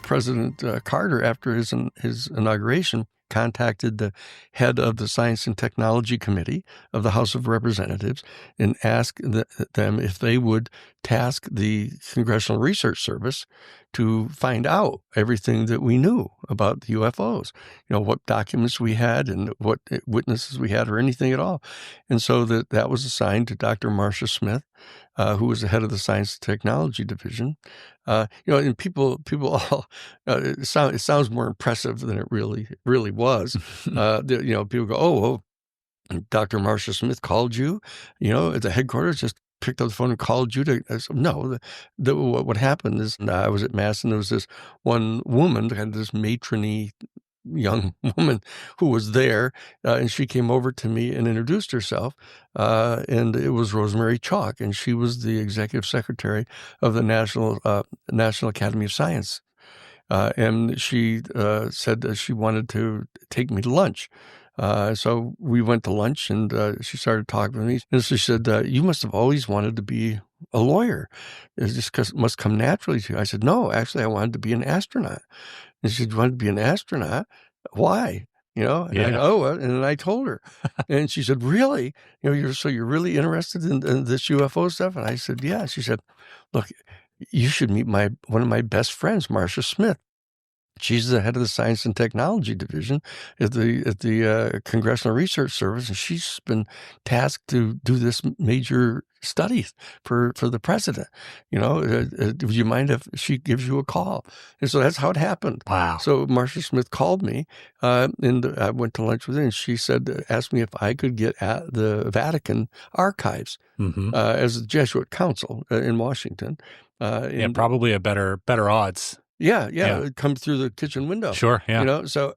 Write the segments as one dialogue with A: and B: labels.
A: President Carter, after his inauguration, contacted the head of the Science and Technology Committee of the House of Representatives and asked them if they would task the Congressional Research Service to find out everything that we knew about the UFOs, what documents we had and what witnesses we had or anything at all. And so that was assigned to Dr. Marcia Smith, who was the head of the Science and Technology Division. And people all, it sounds more impressive than it really was. People go, oh, Dr. Marcia Smith called you, at the headquarters, just picked up the phone and called you to. I said, no, what happened is I was at Mass and there was this one woman, kind of this matrony young woman who was there, and she came over to me and introduced herself, and it was Rosemary Chalk, and she was the executive secretary of the National Academy of Science, and she said that she wanted to take me to lunch. So we went to lunch, and she started talking with me, and she said, "You must have always wanted to be a lawyer. It's just 'cause it must come naturally to you." I said, "No, actually, I wanted to be an astronaut." And she said, "You wanted to be an astronaut? Why?" And I go, and then I told her, and she said, "Really? You're really interested in this UFO stuff?" And I said, "Yeah." She said, "Look, you should meet one of my best friends, Marcia Smith. She's the head of the Science and Technology Division at the Congressional Research Service, and she's been tasked to do this major study for the president. Would you mind if she gives you a call?" And so that's how it happened.
B: Wow.
A: So Marcia Smith called me, and I went to lunch with her, and she asked me if I could get at the Vatican archives as a Jesuit council in Washington.
B: Probably a better odds.
A: Yeah, it comes through the kitchen window.
B: Sure, yeah.
A: So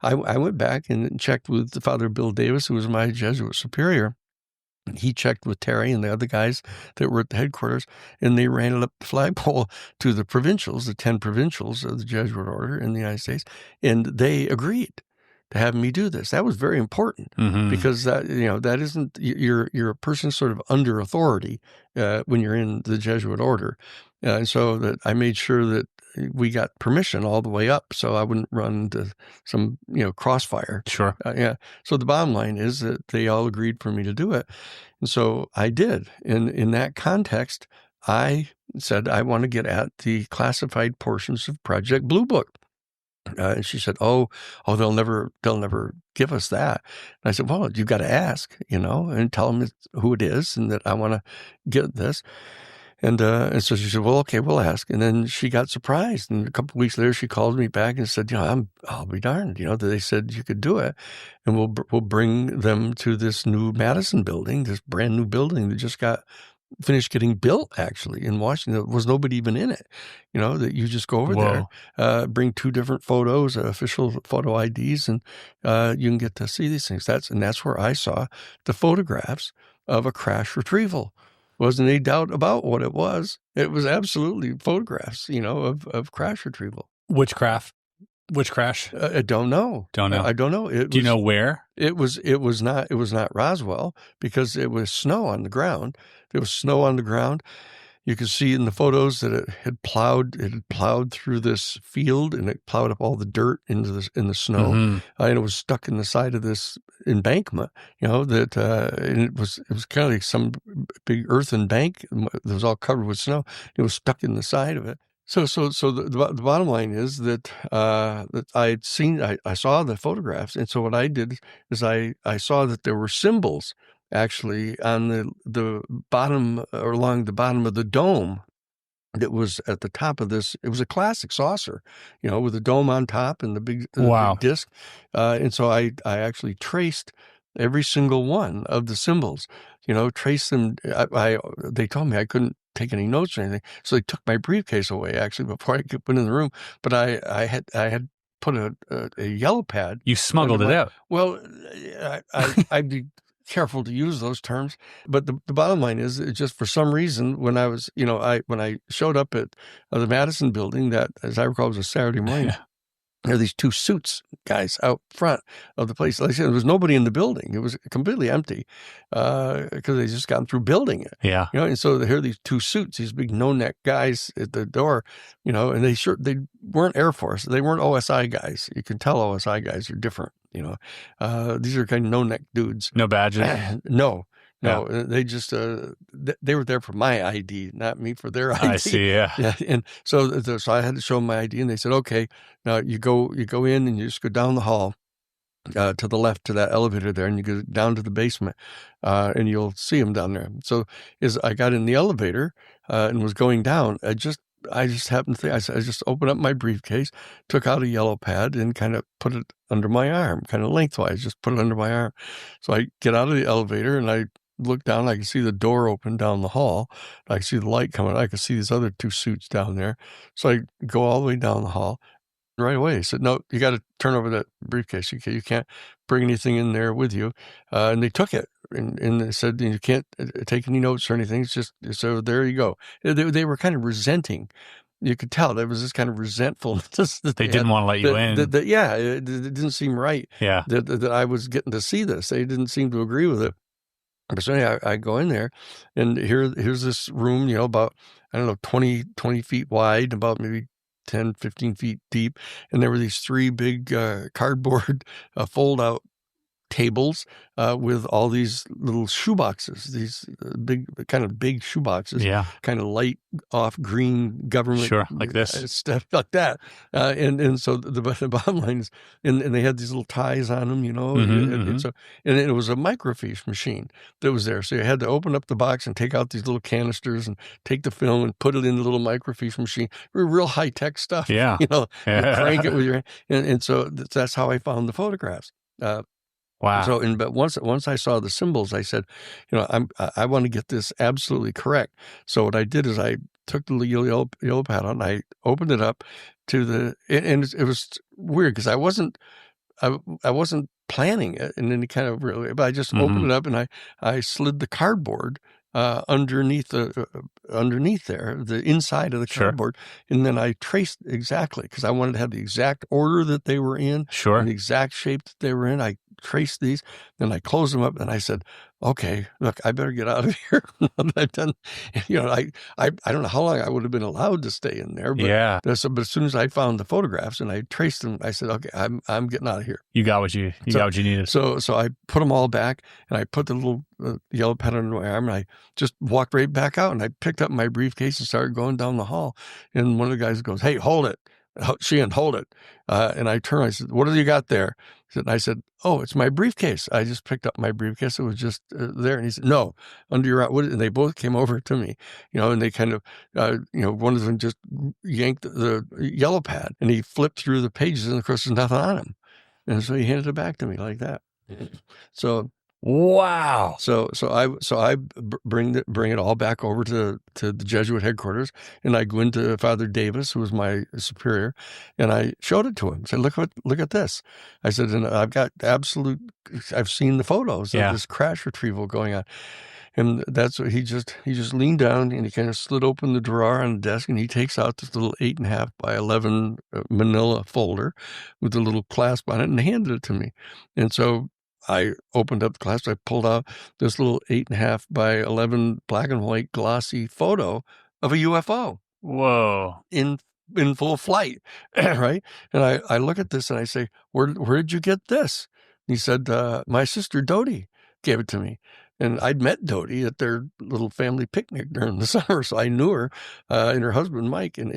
A: I went back and checked with Father Bill Davis, who was my Jesuit superior. He checked with Terry and the other guys that were at the headquarters, and they ran it up the flagpole to the provincials, the 10 provincials of the Jesuit order in the United States, and they agreed to have me do this. That was very important because that isn't, you're a person sort of under authority when you're in the Jesuit order. And so that I made sure that we got permission all the way up so I wouldn't run into some, crossfire.
B: Sure.
A: So the bottom line is that they all agreed for me to do it. And so I did. And in that context, I said, I want to get at the classified portions of Project Blue Book. And she said, oh, they'll never give us that. And I said, well, you've got to ask, and tell them who it is and that I want to get this. And so she said, well, okay, we'll ask. And then she got surprised. And a couple of weeks later, she called me back and said, I'll be darned, that they said you could do it. And we'll bring them to this new Madison building, this brand new building that just got finished getting built, actually, in Washington. There was nobody even in it, that you just go over there, bring 2 different photos, official photo IDs, and you can get to see these things. That's where I saw the photographs of a crash retrieval. Wasn't any doubt about what it was. It was absolutely photographs, of crash retrieval.
B: Which crash?
A: I don't know. I don't know.
B: Do you know where?
A: It was not Roswell because it was snow on the ground. There was snow on the ground. You could see in the photos that it had plowed through this field, and it plowed up all the dirt in the snow, and it was stuck in the side of this embankment. And it was kind of like some big earthen bank that was all covered with snow. It was stuck in the side of it. So the bottom line is that I saw the photographs, and so what I did is I saw that there were symbols actually on the bottom or along the bottom of the dome that was at the top of this. It was a classic saucer, with a dome on top and the big disc. And so I actually traced every single one of the symbols, traced them. They told me I couldn't take any notes or anything. So they took my briefcase away actually before I went in the room. But I had put a yellow pad.
B: You smuggled it out.
A: Well, I'd be careful to use those terms, but the bottom line is just for some reason when I was, when I showed up at the Madison building, that, as I recall, was a Saturday morning, there are these two suits guys out front of the place. Like I said, there was nobody in the building. It was completely empty because they just gotten through building it.
B: Yeah.
A: And so here are these two suits, these big no-neck guys at the door, and they weren't Air Force. They weren't OSI guys. You can tell OSI guys are different, These are kind of no-neck dudes.
B: No badges?
A: No. They just they were there for my ID, not me for their ID.
B: I see, yeah.
A: And so I had to show them my ID, and they said, "Okay, now you go in and you just go down the hall to the left to that elevator there, and you go down to the basement, and you'll see them down there." So as I got in the elevator and was going down, I just happened to think, I just opened up my briefcase, took out a yellow pad, and kind of put it under my arm, kind of lengthwise, just put it under my arm. So I get out of the elevator and I look down, I can see the door open down the hall. I can see the light coming. I can see these other two suits down there. So I go all the way down the hall. Right away, he said, "No, you got to turn over that briefcase. You can't bring anything in there with you." And they took it, and they said, "You can't take any notes or anything. It's just so there you go." They were kind of resenting. You could tell there was this kind of resentfulness that
B: they didn't want to let you in.
A: It didn't seem right.
B: Yeah,
A: that I was getting to see this. They didn't seem to agree with it. So anyway, I go in there, and here's this room, about, I don't know, 20 feet wide, about maybe 10, 15 feet deep. And there were these three big cardboard fold-out tables with all these little shoeboxes, these big shoeboxes, kind of light off green government,
B: like this
A: stuff like that. And so the bottom line is, and they had these little ties on them, and it was a microfiche machine that was there. So you had to open up the box and take out these little canisters and take the film and put it in the little microfiche machine. Real high tech stuff.
B: Yeah.
A: You crank it with your hand. And so that's how I found the photographs.
B: Wow.
A: So, but once I saw the symbols, I said, I want to get this absolutely correct. So what I did is I took the yellow pad out and I opened it up and it was weird because I wasn't planning it in any kind of real way, but I just opened it up and I slid the cardboard underneath there, the inside of the cardboard, and then I traced exactly because I wanted to have the exact order that they were in, and the exact shape that they were in. I traced these, then I closed them up, and I said, "Okay, look, I better get out of here." I've done, I don't know how long I would have been allowed to stay in there, but but as soon as I found the photographs and I traced them, I said, "Okay, I'm getting out of here."
B: You got what you needed.
A: So I put them all back, and I put the little yellow pad under my arm, and I just walked right back out, and I picked up my briefcase and started going down the hall. And one of the guys goes, "Hey, hold it. Sheehan, hold it." And I turned, I said, "What have you got there?" And I said, "Oh, it's my briefcase. I just picked up my briefcase. It was just there." And he said, "No, under your arm." And they both came over to me, and they kind of, one of them just yanked the yellow pad and he flipped through the pages, and of course there's nothing on him. And so he handed it back to me like that. So
B: wow.
A: So I bring it all back over to the Jesuit headquarters, and I go into Father Davis, who was my superior, and I showed it to him. I said, look at this. I said, and I've seen the photos of this crash retrieval going on. And that's what he just leaned down and he kind of slid open the drawer on the desk, and he takes out this little 8.5 by 11 manila folder with a little clasp on it and handed it to me. And so I opened up the clasp. I pulled out this little 8.5 by 11 black and white glossy photo of a UFO.
B: Whoa!
A: In full flight, right? And I look at this and I say, "Where did you get this?" And he said, "My sister Dodie gave it to me." And I'd met Dodie at their little family picnic during the summer, so I knew her and her husband, Mike. And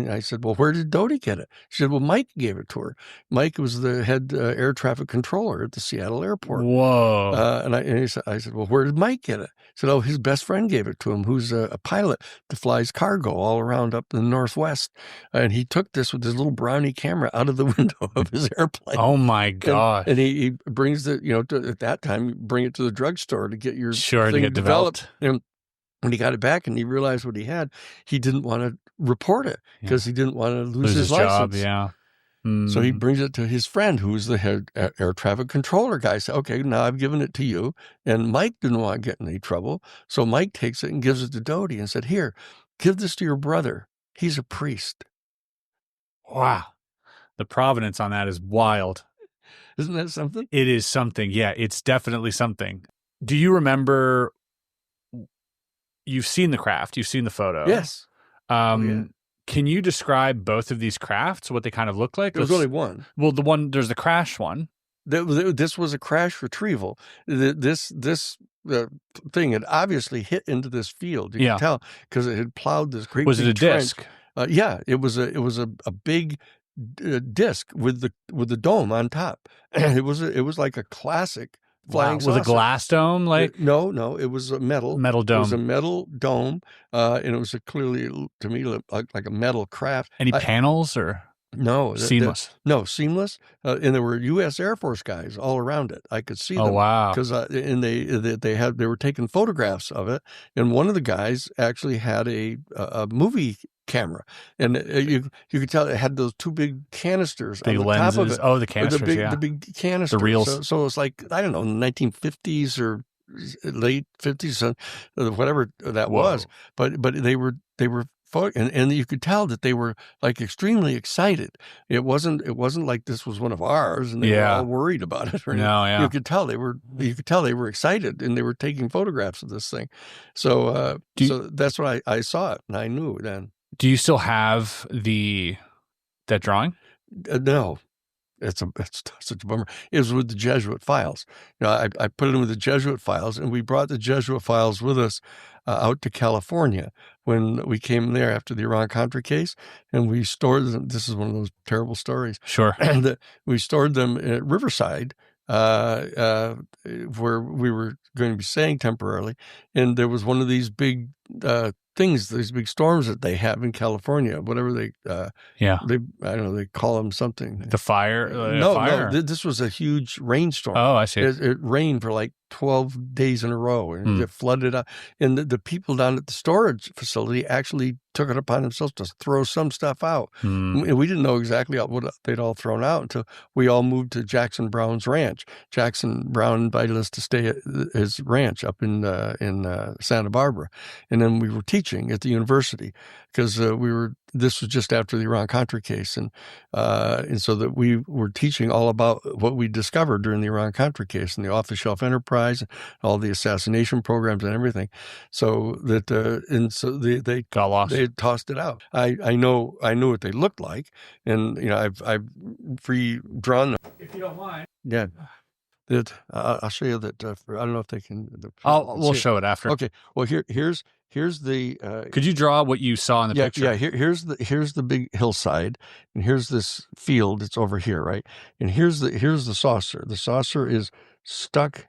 A: I said, "Well, where did Dodie get it?" She said, "Well, Mike gave it to her. Mike was the head air traffic controller at the Seattle airport."
B: Whoa!
A: And I said, "Well, where did Mike get it?" He said, "Oh, his best friend gave it to him, who's a pilot that flies cargo all around up in the Northwest. And he took this with his little brownie camera out of the window of his airplane."
B: Oh my gosh!
A: And he brings at that time, bring it to the drugstore to get your thing
B: to get developed.
A: And when he got it back and he realized what he had, he didn't want to report it because he didn't want to lose his license.
B: Job, yeah.
A: So he brings it to his friend, who's the head air traffic controller guy. Said, "Okay, now I've given it to you." And Mike didn't want to get in any trouble. So Mike takes it and gives it to Dodie and said, "Here, give this to your brother. He's a priest."
B: Wow. The provenance on that is wild.
A: Isn't that something?
B: It is something. Yeah, it's definitely something. Do you remember? You've seen the craft. You've seen the photo.
A: Yes. Yeah.
B: Can you describe both of these crafts? What they kind of look like?
A: There was only one.
B: Well, there's the crash one.
A: This was a crash retrieval. This thing had obviously hit into this field. You could tell because it had plowed this great.
B: Was it a
A: trench.
B: disc?
A: Yeah, it was a big disc with the dome on top. It was like a classic flying saucer.
B: With a glass dome, like
A: no, it was a metal
B: dome.
A: It was a metal dome, and it was clearly to me like a metal craft.
B: Any panels or?
A: No,
B: seamless.
A: Seamless, and there were U.S. Air Force guys all around it. I could see them.
B: Oh wow!
A: Because and they were taking photographs of it, and one of the guys actually had a movie camera, and you could tell it had those two big canisters on the
B: lenses.
A: top of it.
B: Oh, the canisters,
A: the big canisters,
B: the reels.
A: So it was like I don't know, 1950s or late 50s, whatever that was. But they were. And you could tell that they were like extremely excited. It wasn't like this was one of ours and they were all worried about it. Or
B: no, yeah.
A: You could tell they were excited and they were taking photographs of this thing. So so that's what I saw it and I knew then.
B: Do you still have that drawing?
A: No. It's such a bummer. It was with the Jesuit files. I put it in with the Jesuit files, and we brought the Jesuit files with us out to California when we came there after the Iran-Contra case, and we stored them. This is one of those terrible stories.
B: Sure.
A: And we stored them at Riverside, where we were going to be staying temporarily, and there was one of these big things, these big storms that they have in California, whatever they I don't know, they call them something.
B: The fire?
A: No, this was a huge rainstorm.
B: Oh, I see.
A: It rained for like 12 days in a row, and it flooded out. And the people down at the storage facility actually took it upon themselves to throw some stuff out. And we didn't know exactly what they'd all thrown out until we all moved to Jackson Brown's ranch. Jackson Brown invited us to stay at his ranch up in Santa Barbara. And then we were teaching at the university because this was just after the Iran-Contra case. And so that we were teaching all about what we discovered during the Iran-Contra case and the off-the-shelf enterprise, and all the assassination programs and everything. So that, and so they got lost. They had tossed it out. I knew what they looked like. And, I've redrawn them.
B: If you don't mind.
A: Yeah. I'll show you that. I don't know if they can.
B: We'll show it after.
A: Okay. Well, here's the.
B: Could you draw what you saw in the picture?
A: Yeah. Here's the big hillside, and here's this field. It's over here, right? And here's the saucer. The saucer is stuck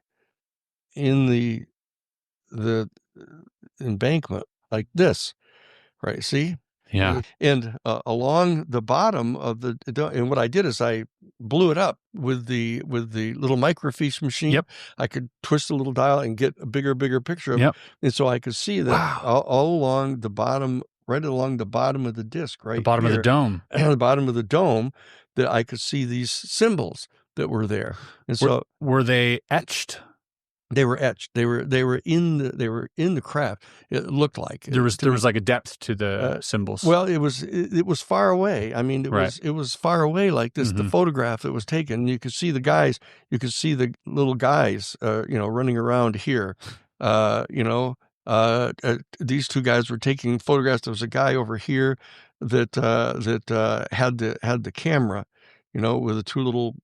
A: in the embankment like this, right? See?
B: Yeah.
A: And along the bottom of and what I did is I blew it up with the little microfiche machine.
B: Yep.
A: I could twist a little dial and get a bigger picture of it. And so I could see that all along the bottom, right along the bottom of the disc, right?
B: The bottom of the dome.
A: The bottom of the dome, that I could see these symbols that were there. And so
B: were they etched?
A: They were etched. They were in the craft. It looked like
B: there was like a depth to the symbols.
A: Well, it was far away. I mean, it was far away like this. The photograph that was taken, you could see the guys. You could see the little guys, running around here. These two guys were taking photographs. There was a guy over here that had the camera, with the two little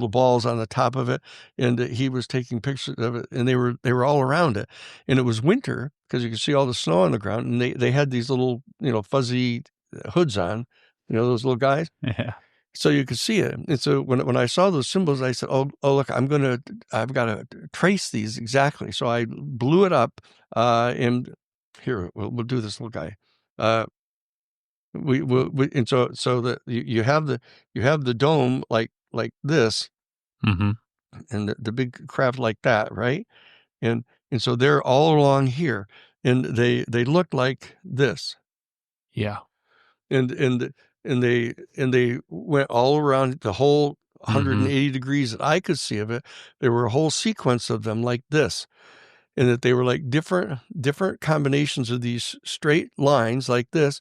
A: balls on the top of it, and he was taking pictures of it, and they were all around it, and it was winter because you could see all the snow on the ground, and they had these little fuzzy hoods on, those little guys.
B: Yeah.
A: So you could see it, and so when I saw those symbols, I said, "Oh, look! I've got to trace these exactly." So I blew it up, and here we'll do this little guy. And so that you have the dome like this, and the big craft like that, right? And so they're all along here, and they look like this.
B: Yeah.
A: And they went all around the whole 180 degrees that I could see of it. There were a whole sequence of them like this. And that they were like different combinations of these straight lines like this,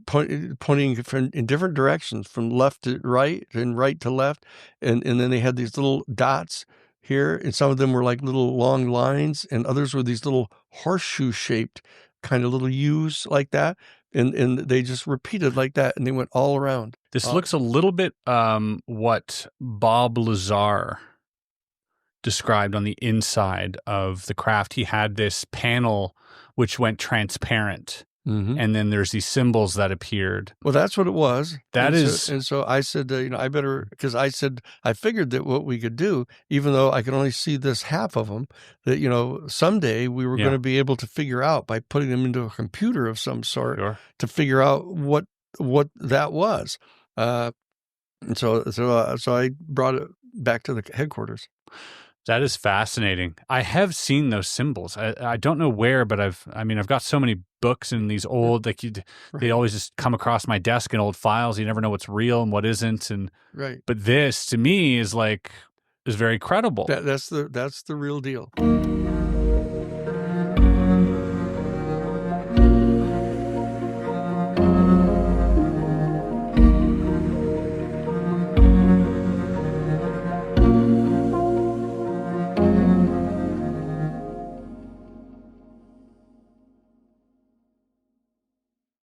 A: pointing in different directions, from left to right and right to left. And then they had these little dots here, and some of them were like little long lines, and others were these little horseshoe-shaped kind of little U's like that. And they just repeated like that, and they went all around.
B: This looks a little bit what Bob Lazar described on the inside of the craft. He had this panel which went transparent.
A: Mm-hmm.
B: And then there's these symbols that appeared.
A: Well, that's what it was.
B: And
A: so I said, I better, because I said, I figured that what we could do, even though I could only see this half of them, that, someday we were going to be able to figure out by putting them into a computer of some sort to figure out what that was. And so I brought it back to the headquarters.
B: That is fascinating. I have seen those symbols. I don't know where, but I've got so many books in these old, they always just come across my desk in old files. You never know what's real and what isn't. And but this to me is very credible.
A: That's the real deal.